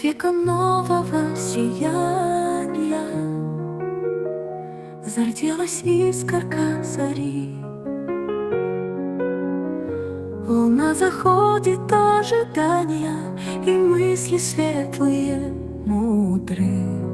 века нового сияния зародилась искорка зари. Луна заходит ожидания, и мысли светлые, мудрые.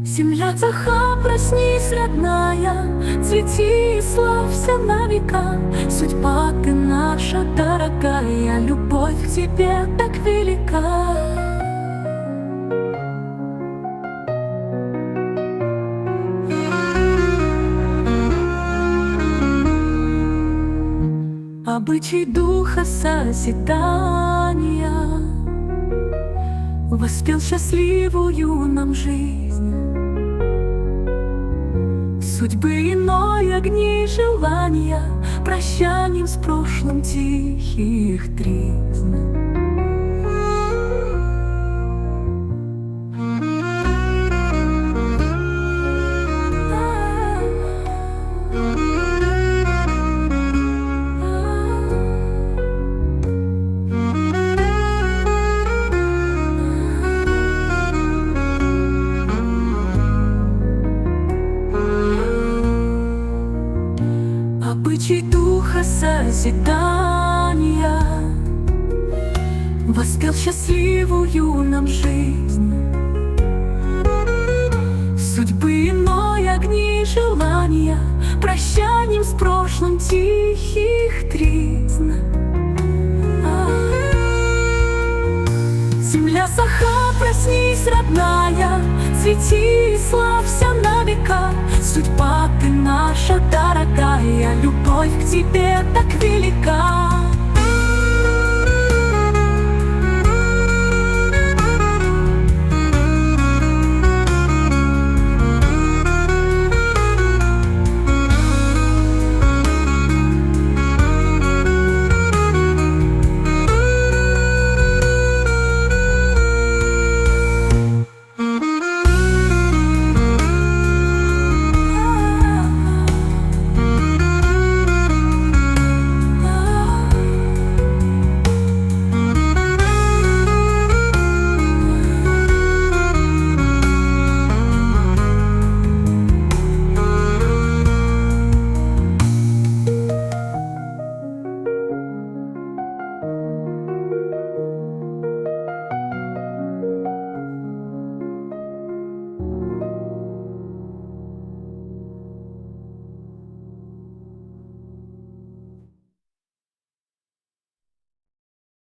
Земля Цаха, проснись, родная, цвети и славься на века. Судьба ты наша дорогая, любовь к тебе так велика. Обычай духа созидания воспел счастливую нам жизнь. Судьбы иной огни желания, прощанием с прошлым тихих тризн. Обычай духа созидания воспел счастливую нам жизнь. Судьбы иной огни желания, прощанием с прошлым тихих тризн. Земля Цаха, проснись, родная, цвети и славься на века. Судьба ты наша дорогая, любовь к тебе так велика.